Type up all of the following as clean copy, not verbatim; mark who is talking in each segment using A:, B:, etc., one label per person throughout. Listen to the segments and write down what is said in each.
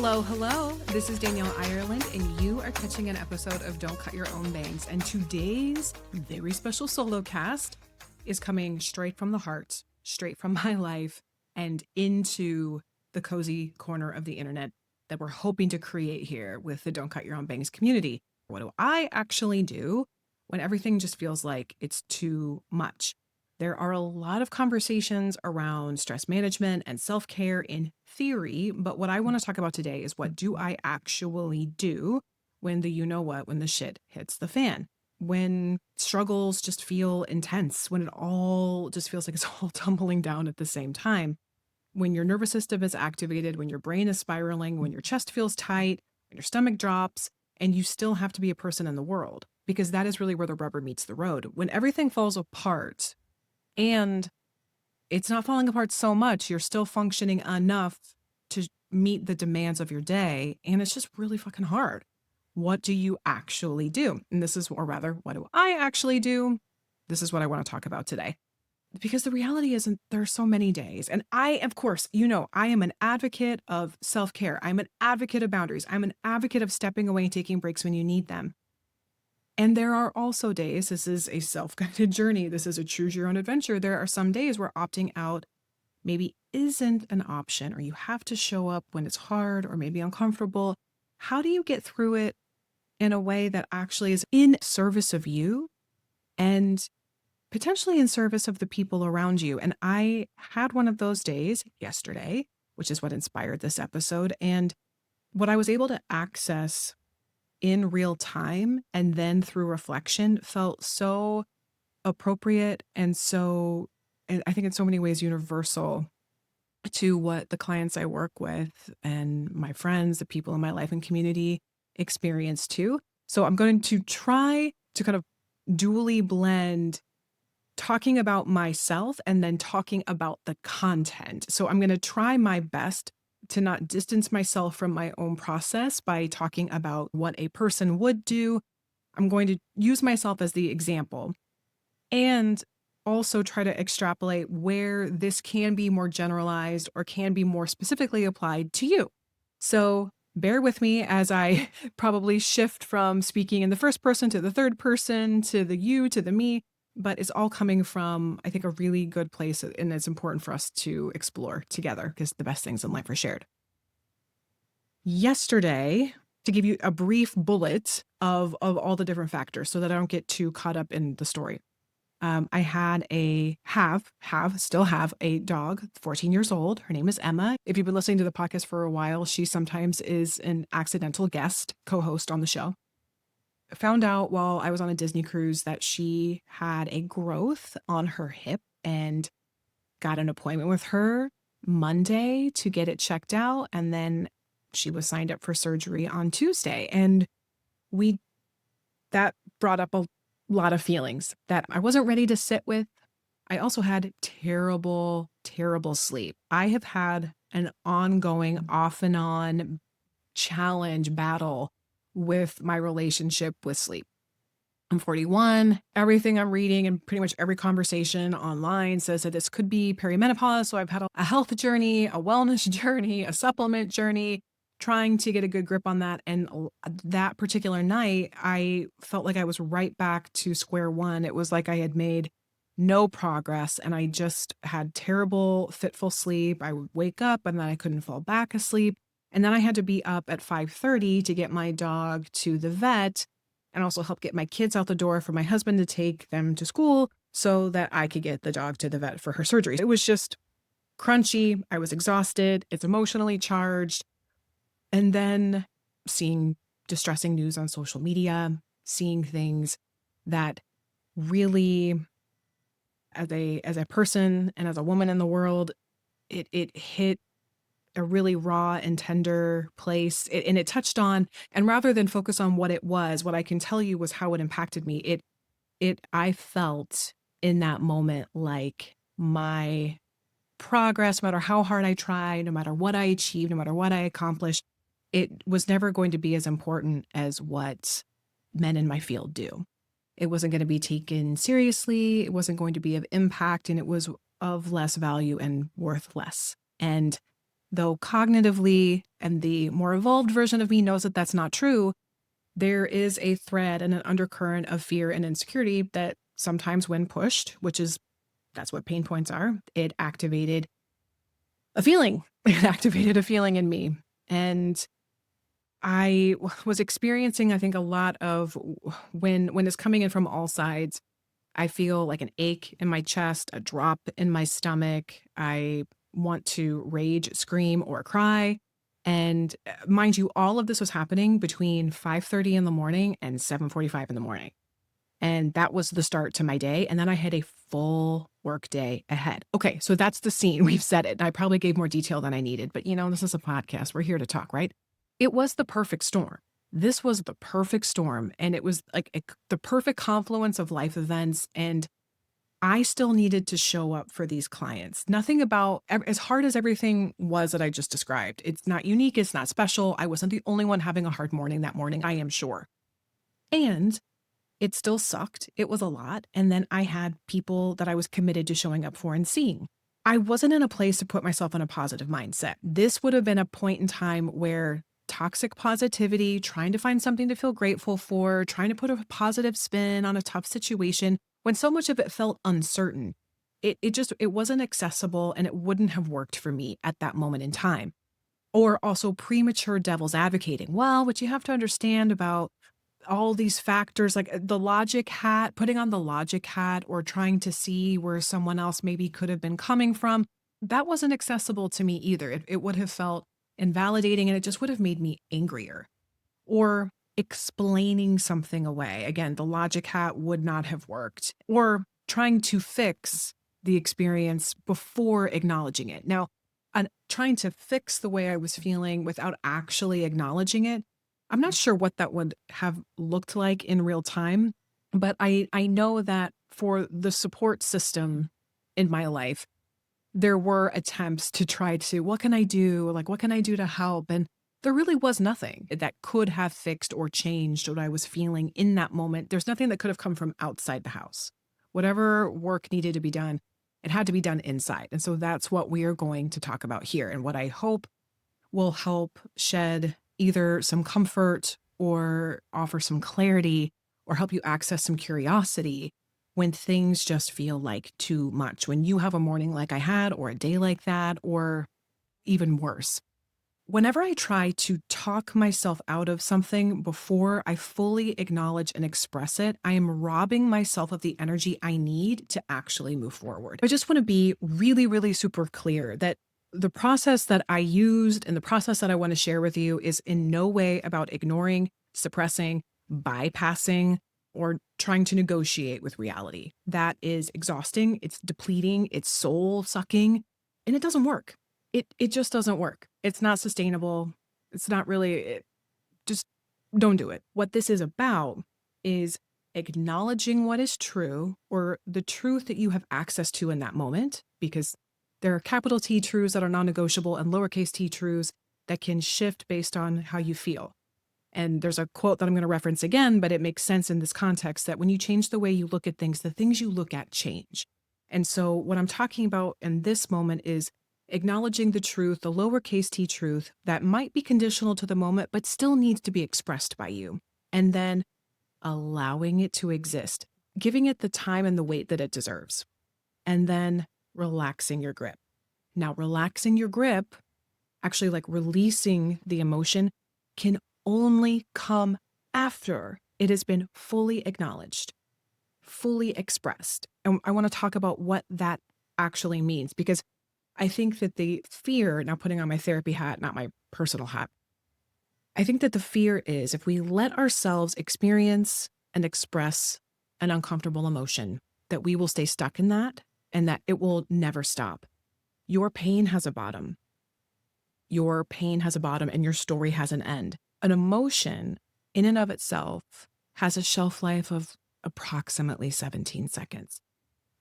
A: Hello, hello. This is Danielle Ireland, and you are catching an episode of Don't Cut Your Own Bangs. And today's very special solo cast is coming straight from the heart, straight from my life, and into the cozy corner of the internet that we're hoping to create here with the Don't Cut Your Own Bangs community. What do I actually do when everything just feels like it's too much? There are a lot of conversations around stress management and self-care in theory, but what I want to talk about today is what do I actually do when when the shit hits the fan, when struggles just feel intense, when it all just feels like it's all tumbling down at the same time, when your nervous system is activated, when your brain is spiraling, when your chest feels tight, when your stomach drops, and you still have to be a person in the world, because that is really where the rubber meets the road. When everything falls apart, and it's not falling apart so much, you're still functioning enough to meet the demands of your day, and it's just really fucking hard. What do you actually do? And this is, or rather, what do I actually do? This is what I want to talk about today. Because the reality isn't there are so many days. And I, of course, I am an advocate of self-care. I'm an advocate of boundaries. I'm an advocate of stepping away and taking breaks when you need them. And there are also days, this is a self-guided journey, this is a choose your own adventure. There are some days where opting out maybe isn't an option, or you have to show up when it's hard or maybe uncomfortable. How do you get through it in a way that actually is in service of you and potentially in service of the people around you? And I had one of those days yesterday, which is what inspired this episode. And what I was able to access in real time and then through reflection felt so appropriate and I think in so many ways universal to what the clients I work with and my friends, the people in my life and community experience too. So I'm going to try to kind of dually blend talking about myself and then talking about the content. So I'm going to try my best to not distance myself from my own process by talking about what a person would do. I'm going to use myself as the example and also try to extrapolate where this can be more generalized or can be more specifically applied to you. So bear with me as I probably shift from speaking in the first person to the third person to the you to the me, but it's all coming from, I think, a really good place, and it's important for us to explore together because the best things in life are shared. Yesterday, to give you a brief bullet of all the different factors so that I don't get too caught up in the story. I had still have a dog, 14 years old. Her name is Emma. If you've been listening to the podcast for a while, she sometimes is an accidental guest co-host on the show. Found out while I was on a Disney cruise that she had a growth on her hip and got an appointment with her Monday to get it checked out. And then she was signed up for surgery on Tuesday. And that brought up a lot of feelings that I wasn't ready to sit with. I also had terrible, terrible sleep. I have had an ongoing off and on challenge battle with my relationship with sleep. I'm 41. Everything I'm reading and pretty much every conversation online says that this could be perimenopause. So I've had a health journey, a wellness journey, a supplement journey, trying to get a good grip on that. And that particular night, I felt like I was right back to square one. It was like I had made no progress and I just had terrible, fitful sleep. I would wake up and then I couldn't fall back asleep. And then I had to be up at 5:30 to get my dog to the vet and also help get my kids out the door for my husband to take them to school so that I could get the dog to the vet for her surgery. It was just crunchy. I was exhausted. It's emotionally charged. And then seeing distressing news on social media, seeing things that really, as a person and as a woman in the world, it hit a really raw and tender place. And it touched on, and rather than focus on what it was, what I can tell you was how it impacted me. I felt in that moment like my progress, no matter how hard I tried, no matter what I achieved, no matter what I accomplished, it was never going to be as important as what men in my field do. It wasn't going to be taken seriously. It wasn't going to be of impact, and it was of less value and worth less. And though cognitively and the more evolved version of me knows that that's not true, there is a thread and an undercurrent of fear and insecurity that sometimes when pushed, that's what pain points are, it activated a feeling. It activated a feeling in me. And was experiencing, I think, a lot of when it's coming in from all sides. I feel like an ache in my chest, a drop in my stomach. I want to rage, scream, or cry. And mind you, all of this was happening between 5:30 in the morning and 7:45 in the morning. And that was the start to my day. And then I had a full work day ahead. Okay, so that's the scene. We've said it. I probably gave more detail than I needed, but this is a podcast. We're here to talk, right? It was the perfect storm. This was the perfect storm. And it was like the perfect confluence of life events. And I still needed to show up for these clients. Nothing about, as hard as everything was that I just described, it's not unique. It's not special. I wasn't the only one having a hard morning that morning, I am sure. And it still sucked. It was a lot. And then I had people that I was committed to showing up for and seeing. I wasn't in a place to put myself in a positive mindset. This would have been a point in time where toxic positivity, trying to find something to feel grateful for, trying to put a positive spin on a tough situation, when so much of it felt uncertain, it wasn't accessible and it wouldn't have worked for me at that moment in time. Or also premature devil's advocating. Well, what you have to understand about all these factors, like the logic hat, putting on the logic hat or trying to see where someone else maybe could have been coming from, that wasn't accessible to me either. It would have felt invalidating and it just would have made me angrier. Or explaining something away. Again, the logic hat would not have worked. Or trying to fix the experience before acknowledging it. Now, trying to fix the way I was feeling without actually acknowledging it, I'm not sure what that would have looked like in real time, but I know that for the support system in my life, there were attempts to try to, what can I do? Like, what can I do to help? And there really was nothing that could have fixed or changed what I was feeling in that moment. There's nothing that could have come from outside the house. Whatever work needed to be done, it had to be done inside. And so that's what we are going to talk about here. And what I hope will help shed either some comfort or offer some clarity or help you access some curiosity when things just feel like too much. When you have a morning like I had, or a day like that, or even worse. Whenever I try to talk myself out of something before I fully acknowledge and express it, I am robbing myself of the energy I need to actually move forward. I just want to be really, really super clear that the process that I used and the process that I want to share with you is in no way about ignoring, suppressing, bypassing, or trying to negotiate with reality. That is exhausting, it's depleting, it's soul sucking, and it doesn't work. It just doesn't work. It's not sustainable. It's not really, just don't do it. What this is about is acknowledging what is true or the truth that you have access to in that moment, because there are capital T truths that are non-negotiable and lowercase t truths that can shift based on how you feel. And there's a quote that I'm going to reference again, but it makes sense in this context that when you change the way you look at things, the things you look at change. And so what I'm talking about in this moment is acknowledging the truth, the lowercase t truth that might be conditional to the moment, but still needs to be expressed by you. And then allowing it to exist, giving it the time and the weight that it deserves. And then relaxing your grip. Now, relaxing your grip, actually like releasing the emotion, can only come after it has been fully acknowledged, fully expressed. And I want to talk about what that actually means, because I think that the fear, now putting on my therapy hat, not my personal hat, I think that the fear is if we let ourselves experience and express an uncomfortable emotion, that we will stay stuck in that and that it will never stop. Your pain has a bottom. Your pain has a bottom and your story has an end. An emotion in and of itself has a shelf life of approximately 17 seconds.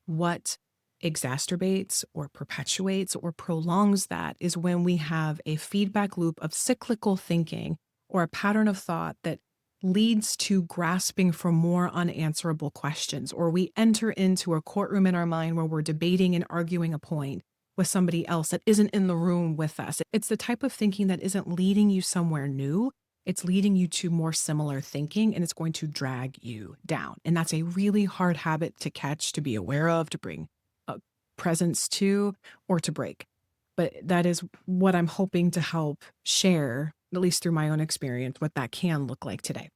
A: What exacerbates or perpetuates or prolongs that is when we have a feedback loop of cyclical thinking or a pattern of thought that leads to grasping for more unanswerable questions, or we enter into a courtroom in our mind where we're debating and arguing a point, with somebody else that isn't in the room with us. It's the type of thinking that isn't leading you somewhere new. It's leading you to more similar thinking, and it's going to drag you down. And that's a really hard habit to catch, to be aware of, to bring presence to, or to break. But that is what I'm hoping to help share, at least through my own experience, what that can look like today.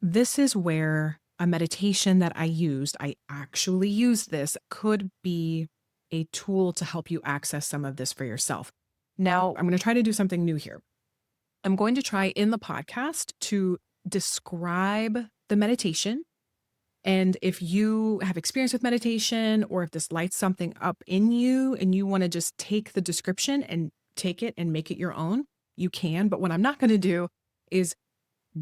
A: This is where a meditation that I actually used this, could be a tool to help you access some of this for yourself. Now, I'm going to try to do something new here. I'm going to try in the podcast to describe the meditation. And if you have experience with meditation, or if this lights something up in you and you want to just take the description and take it and make it your own, you can. But what I'm not going to do is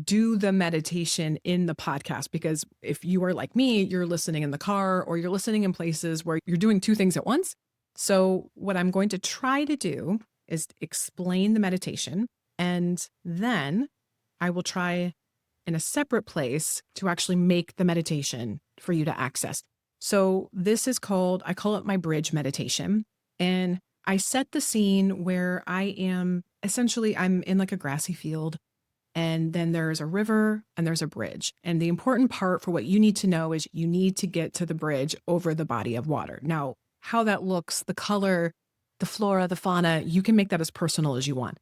A: do the meditation in the podcast, because if you are like me, you're listening in the car or you're listening in places where you're doing two things at once. So what I'm going to try to do is explain the meditation, and then I will try in a separate place to actually make the meditation for you to access. So this is called, I call it my bridge meditation. And I set the scene where I'm in like a grassy field, and then there's a river and there's a bridge. And the important part for what you need to know is you need to get to the bridge over the body of water. Now, how that looks, the color, the flora, the fauna, you can make that as personal as you want.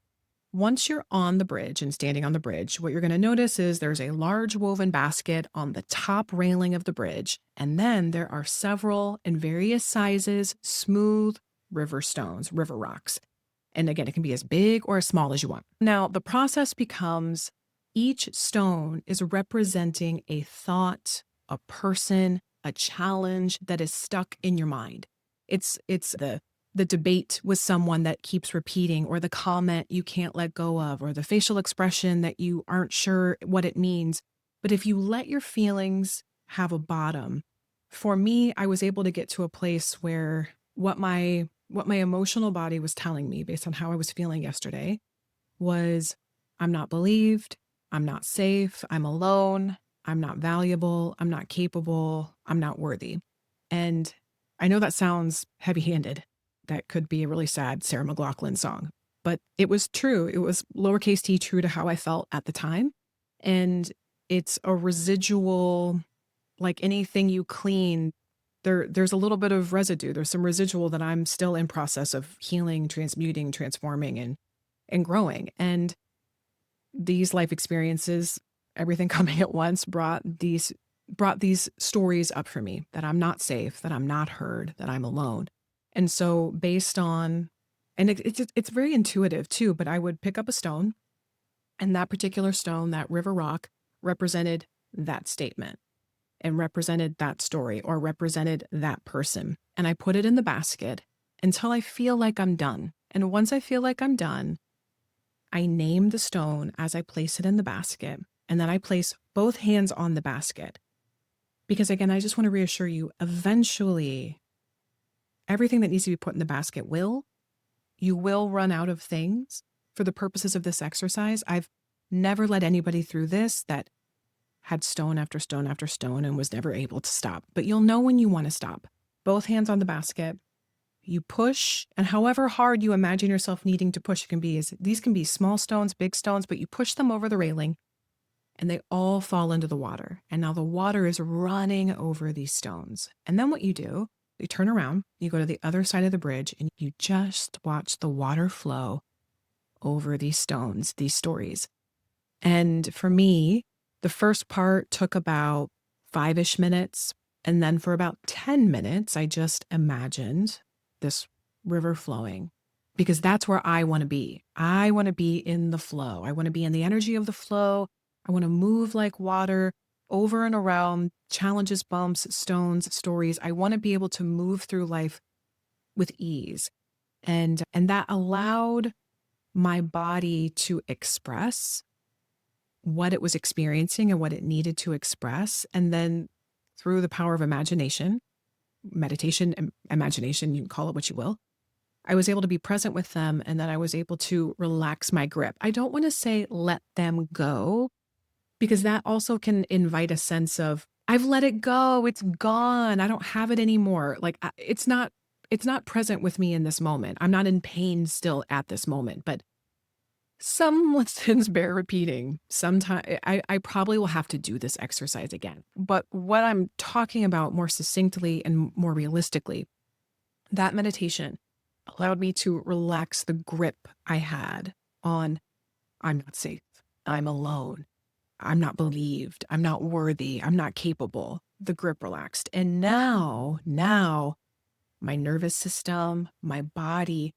A: Once you're on the bridge and standing on the bridge, what you're going to notice is there's a large woven basket on the top railing of the bridge. And then there are several in various sizes, smooth river stones, river rocks. And again, it can be as big or as small as you want. Now, the process becomes each stone is representing a thought, a person, a challenge that is stuck in your mind. It's the debate with someone that keeps repeating, or the comment you can't let go of, or the facial expression that you aren't sure what it means. But if you let your feelings have a bottom, for me, I was able to get to a place where what my emotional body was telling me based on how I was feeling yesterday was, I'm not believed, I'm not safe, I'm alone, I'm not valuable, I'm not capable, I'm not worthy. And I know that sounds heavy-handed. That could be a really sad Sarah McLachlan song, but it was true. It was lowercase-t true to how I felt at the time. And it's a residual, like anything you clean, there's a little bit of residue. There's some residual that I'm still in process of healing, transmuting, transforming, and growing. And these life experiences, everything coming at once, brought these stories up for me, that I'm not safe, that I'm not heard, that I'm alone. And so based on, and it's very intuitive too, but I would pick up a stone, and that particular stone, that river rock, represented that statement and represented that story or represented that person. And I put it in the basket until I feel like I'm done. And once I feel like I'm done, I name the stone as I place it in the basket. And then I place both hands on the basket. Because again, I just want to reassure you, eventually, everything that needs to be put in the basket you will run out of things. For the purposes of this exercise, I've never let anybody through this that had stone after stone after stone and was never able to stop. But you'll know when you want to stop. Both hands on the basket, you push, and however hard you imagine yourself needing to push, these can be small stones, big stones, but you push them over the railing and they all fall into the water. And now the water is running over these stones. And then what you do, you turn around, you go to the other side of the bridge, and you just watch the water flow over these stones, these stories. And for me, the first part took about 5-ish minutes. And then for about 10 minutes, I just imagined this river flowing, because that's where I want to be. I want to be in the flow. I want to be in the energy of the flow. I want to move like water over and around challenges, bumps, stones, stories. I want to be able to move through life with ease. And that allowed my body to express what it was experiencing and what it needed to express. And then through the power of imagination, meditation, imagination, you can call it what you will, I was able to be present with them. And then I was able to relax my grip. I don't want to say let them go, because that also can invite a sense of, I've let it go. It's gone. I don't have it anymore. Like, it's not it's not present with me in this moment. I'm not in pain still at this moment, but some lessons bear repeating. Sometime I probably will have to do this exercise again. But what I'm talking about more succinctly and more realistically, that meditation allowed me to relax the grip I had on I'm not safe, I'm alone, I'm not believed, I'm not worthy, I'm not capable. The grip relaxed. And now my nervous system, my body,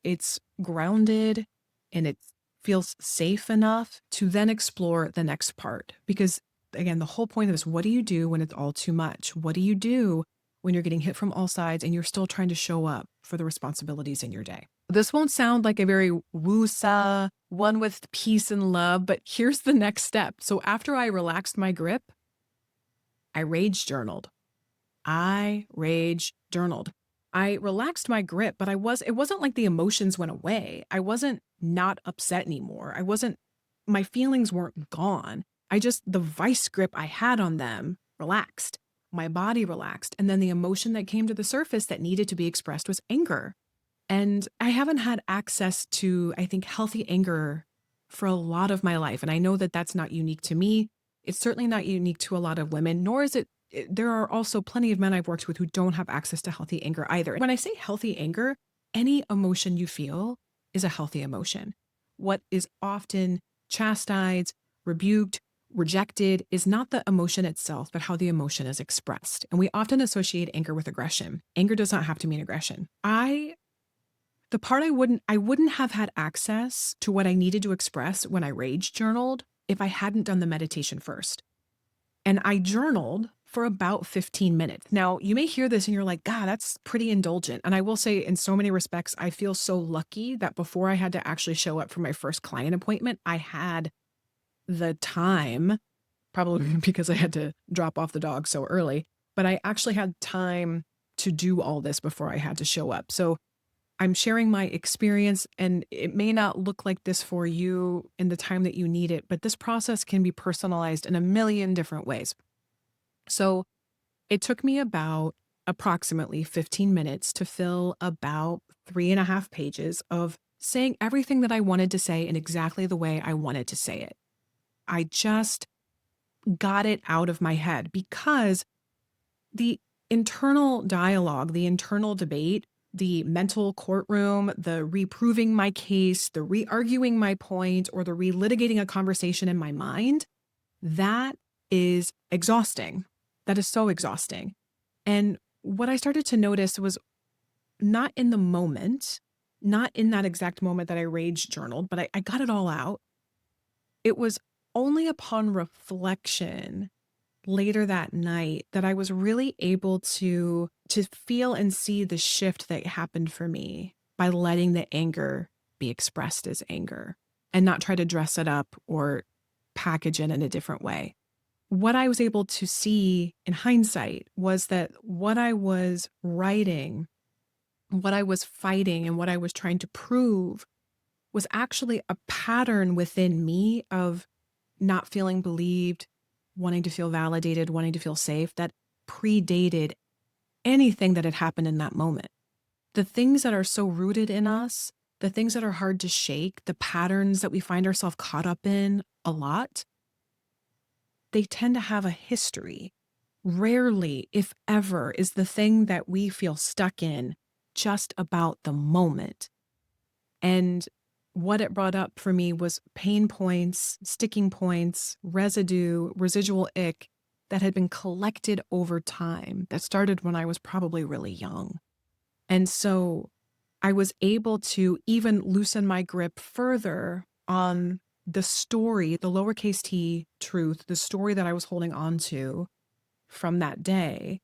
A: it's grounded and it feels safe enough to then explore the next part. Because again, the whole point of this, what do you do when it's all too much? What do you do when you're getting hit from all sides and you're still trying to show up for the responsibilities in your day? This won't sound like a very woo-sa, one with peace and love, but here's the next step. So after I relaxed my grip, I rage journaled. I rage journaled. I relaxed my grip, but it wasn't like the emotions went away. I wasn't not upset anymore. My feelings weren't gone. The vice grip I had on them relaxed. My body relaxed. And then the emotion that came to the surface that needed to be expressed was anger. And I haven't had access to, I think, healthy anger for a lot of my life. And I know that that's not unique to me. It's certainly not unique to a lot of women, nor is it. There are also plenty of men I've worked with who don't have access to healthy anger either. When I say healthy anger, any emotion you feel is a healthy emotion. What is often chastised, rebuked, rejected is not the emotion itself, but how the emotion is expressed. And we often associate anger with aggression. Anger does not have to mean aggression. The part I wouldn't have had access to what I needed to express when I rage journaled if I hadn't done the meditation first. And I journaled for about 15 minutes. Now, you may hear this and you're like, God, that's pretty indulgent. And I will say, in so many respects, I feel so lucky that before I had to actually show up for my first client appointment, I had the time, probably because I had to drop off the dog so early, but I actually had time to do all this before I had to show up. So I'm sharing my experience, and it may not look like this for you in the time that you need it, but this process can be personalized in a million different ways. So it took me about approximately 15 minutes to fill about 3.5 pages of saying everything that I wanted to say in exactly the way I wanted to say it. I just got it out of my head because the internal dialogue, the internal debate, the mental courtroom, the reproving my case, the re-arguing my point, or the relitigating a conversation in my mind, that is exhausting. That is so exhausting. And what I started to notice was not in the moment, not in that exact moment that I rage journaled, but I got it all out. It was only upon reflection later that night that I was really able to feel and see the shift that happened for me by letting the anger be expressed as anger and not try to dress it up or package it in a different way. What I was able to see in hindsight was that what I was writing, what I was fighting, and what I was trying to prove was actually a pattern within me of not feeling believed, wanting to feel validated, wanting to feel safe, that predated anything that had happened in that moment. The things that are so rooted in us, the things that are hard to shake, the patterns that we find ourselves caught up in a lot, they tend to have a history. Rarely, if ever, is the thing that we feel stuck in just about the moment. And what it brought up for me was pain points, sticking points, residue, residual ick that had been collected over time that started when I was probably really young. And so I was able to even loosen my grip further on the story, the lowercase-t truth, the story that I was holding on to from that day.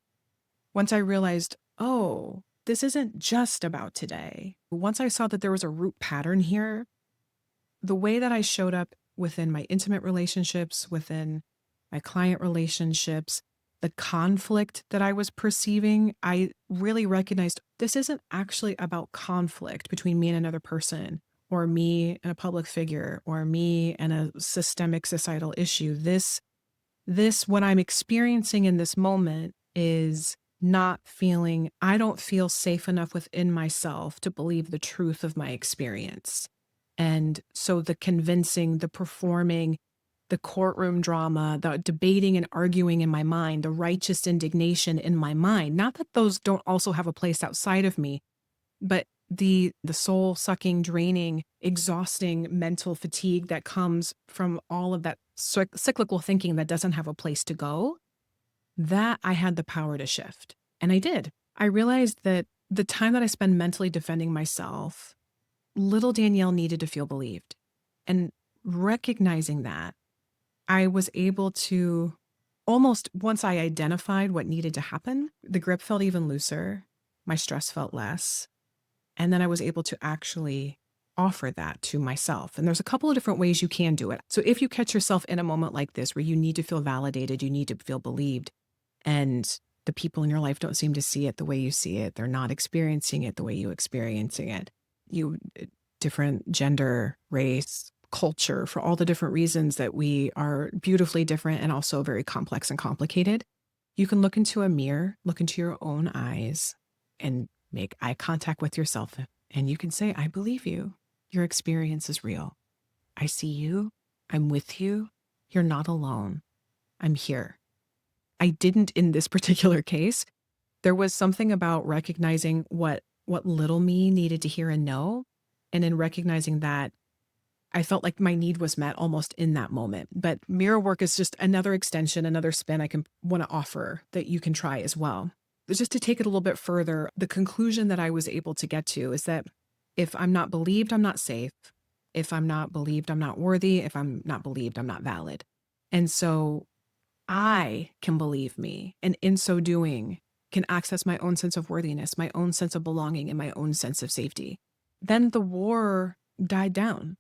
A: Once I realized, oh, this isn't just about today. Once I saw that there was a root pattern here, the way that I showed up within my intimate relationships, within my client relationships, the conflict that I was perceiving, I really recognized this isn't actually about conflict between me and another person, or me and a public figure, or me and a systemic societal issue. This, what I'm experiencing in this moment is not feeling, I don't feel safe enough within myself to believe the truth of my experience. And so the convincing, the performing, the courtroom drama, the debating and arguing in my mind, the righteous indignation in my mind, not that those don't also have a place outside of me, but the soul sucking, draining, exhausting mental fatigue that comes from all of that cyclical thinking that doesn't have a place to go, that I had the power to shift. And I did. I realized that the time that I spend mentally defending myself, little Danielle needed to feel believed. And recognizing that, I was able to almost, once I identified what needed to happen, the grip felt even looser. My stress felt less. And then I was able to actually offer that to myself. And there's a couple of different ways you can do it. So if you catch yourself in a moment like this where you need to feel validated, you need to feel believed, and the people in your life don't seem to see it the way you see it, they're not experiencing it the way you're experiencing it. You, different gender, race, culture, for all the different reasons that we are beautifully different and also very complex and complicated. You can look into a mirror, look into your own eyes, and make eye contact with yourself. And you can say, I believe you. Your experience is real. I see you. I'm with you. You're not alone. I'm here. I didn't in this particular case. There was something about recognizing what little me needed to hear and know. And in recognizing that, I felt like my need was met almost in that moment. But mirror work is just another extension, another spin I can want to offer that you can try as well. But just to take it a little bit further, the conclusion that I was able to get to is that if I'm not believed, I'm not safe. If I'm not believed, I'm not worthy. If I'm not believed, I'm not valid. And so I can believe me. And in so doing, can access my own sense of worthiness, my own sense of belonging, and my own sense of safety. Then the war died down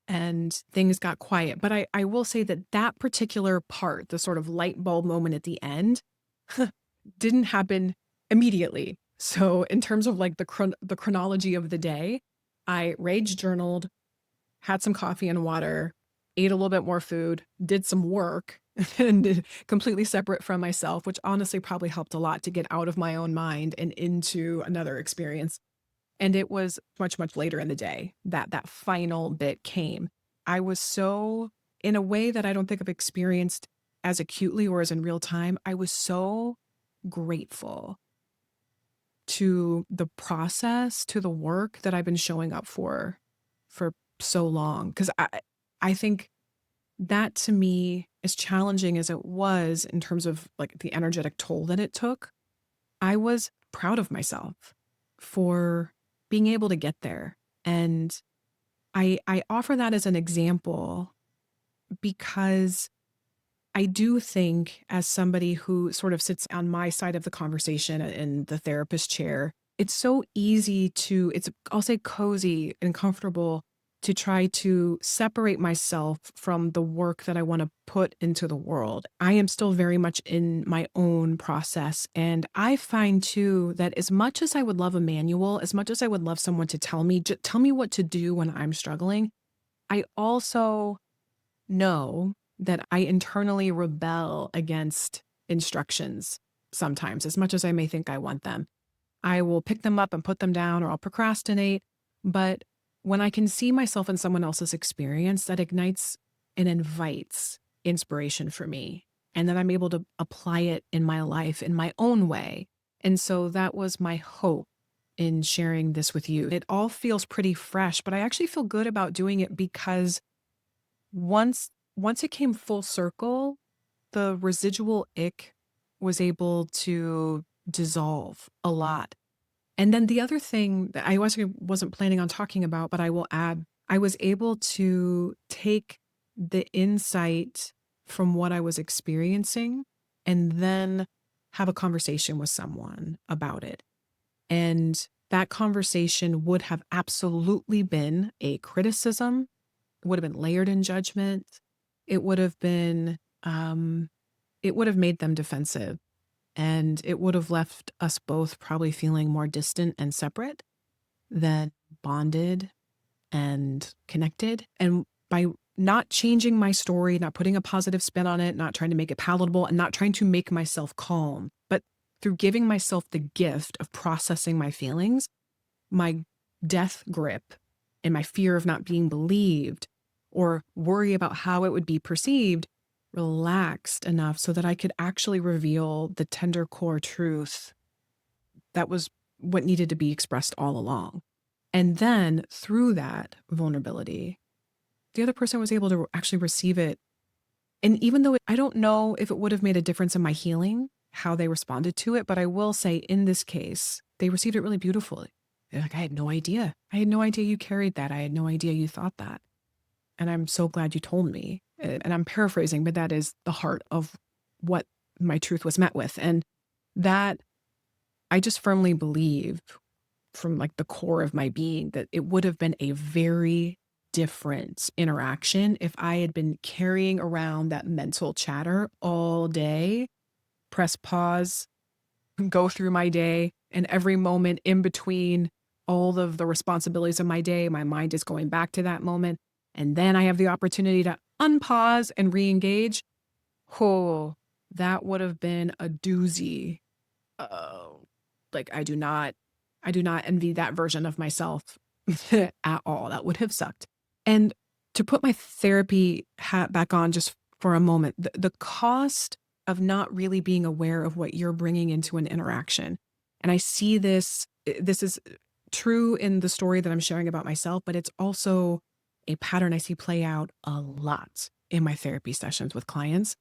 A: and things got quiet. But I will say that that particular part, the sort of light bulb moment at the end, didn't happen immediately. So in terms of like the chronology of the day, I rage journaled, had some coffee and water, ate a little bit more food, did some work, and completely separate from myself, which honestly probably helped a lot to get out of my own mind and into another experience. And it was much, much later in the day that that final bit came. I was so, in a way that I don't think I've experienced as acutely or as in real time, I was so grateful to the process, to the work that I've been showing up for so long. Because I think that to me, as challenging as it was in terms of like the energetic toll that it took, I was proud of myself for being able to get there. And I offer that as an example because I do think, as somebody who sort of sits on my side of the conversation in the therapist chair, it's so easy to, I'll say cozy and comfortable to try to separate myself from the work that I want to put into the world. I am still very much in my own process. And I find too that as much as I would love a manual, as much as I would love someone to tell me what to do when I'm struggling, I also know that I internally rebel against instructions sometimes, as much as I may think I want them. I will pick them up and put them down, or I'll procrastinate. But when I can see myself in someone else's experience, that ignites and invites inspiration for me. And then I'm able to apply it in my life in my own way. And so that was my hope in sharing this with you. It all feels pretty fresh, but I actually feel good about doing it because once it came full circle, the residual ick was able to dissolve a lot. And then the other thing that I wasn't planning on talking about, but I will add, I was able to take the insight from what I was experiencing and then have a conversation with someone about it. And that conversation would have absolutely been a criticism. It would have been layered in judgment. It would have been, it would have made them defensive. And it would have left us both probably feeling more distant and separate than bonded and connected. And by not changing my story, not putting a positive spin on it, not trying to make it palatable, and not trying to make myself calm, but through giving myself the gift of processing my feelings, my death grip and my fear of not being believed or worry about how it would be perceived relaxed enough so that I could actually reveal the tender core truth that was what needed to be expressed all along. And then through that vulnerability, the other person was able to actually receive it. And even though I don't know if it would have made a difference in my healing, how they responded to it, but I will say in this case, they received it really beautifully. They're like, I had no idea. I had no idea you carried that. I had no idea you thought that. And I'm so glad you told me. And I'm paraphrasing, but that is the heart of what my truth was met with. And that I just firmly believe from like the core of my being that it would have been a very different interaction if I had been carrying around that mental chatter all day, press pause, go through my day, and every moment in between all of the responsibilities of my day, my mind is going back to that moment. And then I have the opportunity to unpause and re-engage. Oh, that would have been a doozy. Oh, like I do not envy that version of myself at all. That would have sucked. And to put my therapy hat back on just for a moment, the cost of not really being aware of what you're bringing into an interaction. And I see this is true in the story that I'm sharing about myself, but it's also a pattern I see play out a lot in my therapy sessions with clients,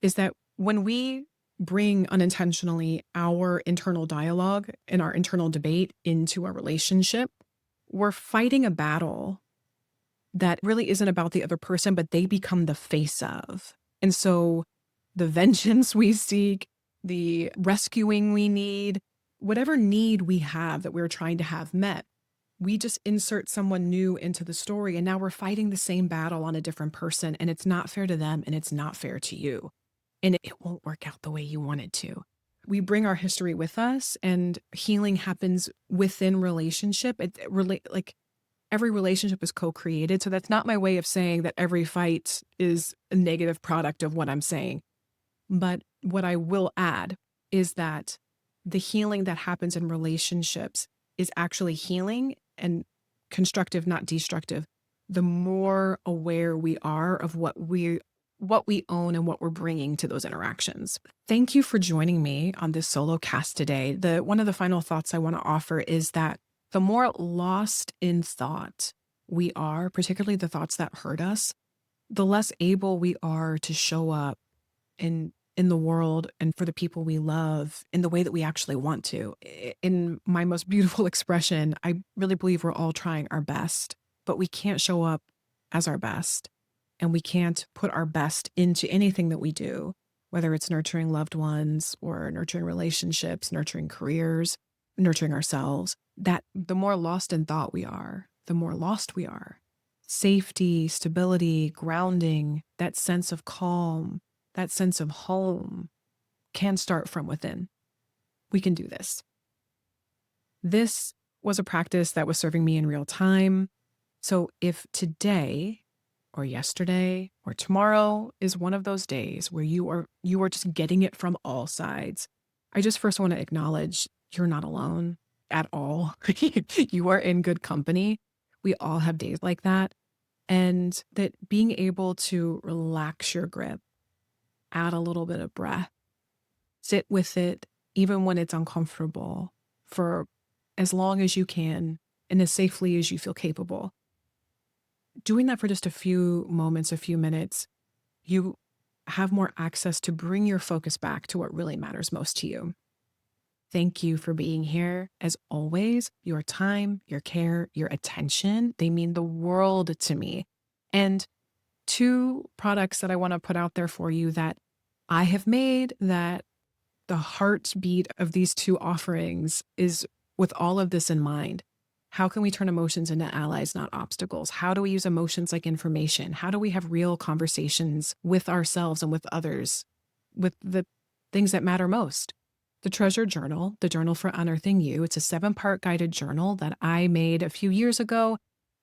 A: is that when we bring unintentionally our internal dialogue and our internal debate into a relationship, we're fighting a battle that really isn't about the other person, but they become the face of. And so the vengeance we seek, the rescuing we need, whatever need we have that we're trying to have met, we just insert someone new into the story. And now we're fighting the same battle on a different person. And it's not fair to them and it's not fair to you. And it won't work out the way you want it to. We bring our history with us and healing happens within relationship. Like every relationship is co-created. So that's not my way of saying that every fight is a negative product of what I'm saying. But what I will add is that the healing that happens in relationships is actually healing and constructive, not destructive. The more aware we are of what we own and what we're bringing to those interactions. Thank you for joining me on this solo cast today. One of the final thoughts I want to offer is that the more lost in thought we are, particularly the thoughts that hurt us, the less able we are to show up in the world and for the people we love in the way that we actually want to. In my most beautiful expression, I really believe we're all trying our best, but we can't show up as our best. And we can't put our best into anything that we do, whether it's nurturing loved ones or nurturing relationships, nurturing careers, nurturing ourselves, that the more lost in thought we are, the more lost we are. Safety, stability, grounding, that sense of calm, that sense of home can start from within. We can do this. This was a practice that was serving me in real time. So if today or yesterday or tomorrow is one of those days where you are just getting it from all sides, I just first want to acknowledge you're not alone at all. You are in good company. We all have days like that. And that being able to relax your grip, add a little bit of breath, sit with it, even when it's uncomfortable, for as long as you can and as safely as you feel capable. Doing that for just a few moments, a few minutes, you have more access to bring your focus back to what really matters most to you. Thank you for being here. As always, your time, your care, your attention, they mean the world to me. And 2 products that I want to put out there for you that I have made, that the heartbeat of these 2 offerings is with all of this in mind. How can we turn emotions into allies, not obstacles? How do we use emotions like information? How do we have real conversations with ourselves and with others, with the things that matter most? The Treasure Journal, the Journal for Unearthing You. It's a 7-part guided journal that I made a few years ago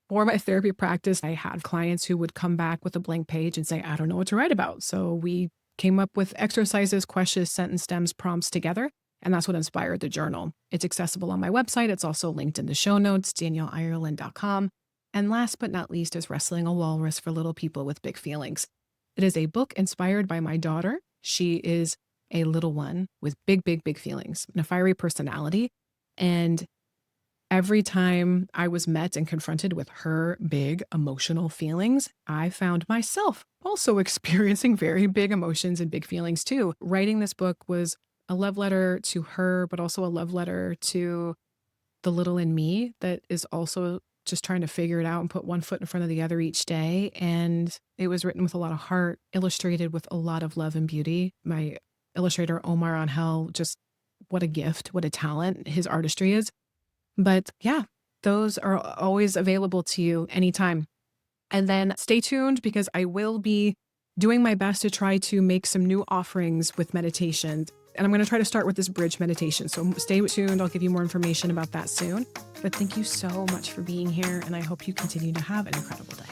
A: for my therapy practice. I had clients who would come back with a blank page and say, I don't know what to write about. So we came up with exercises, questions, sentence stems, prompts together. And that's what inspired the journal. It's accessible on my website. It's also linked in the show notes, danielleireland.com. And last but not least is Wrestling a Walrus for Little People with Big Feelings. It is a book inspired by my daughter. She is a little one with big, big, big feelings and a fiery personality. And every time I was met and confronted with her big emotional feelings, I found myself also experiencing very big emotions and big feelings too. Writing this book was a love letter to her, but also a love letter to the little in me that is also just trying to figure it out and put one foot in front of the other each day. And it was written with a lot of heart, illustrated with a lot of love and beauty. My illustrator, Omar Angel, just what a gift, what a talent his artistry is. But yeah, those are always available to you anytime. And then stay tuned because I will be doing my best to try to make some new offerings with meditation. And I'm going to try to start with this bridge meditation. So stay tuned. I'll give you more information about that soon. But thank you so much for being here. And I hope you continue to have an incredible day.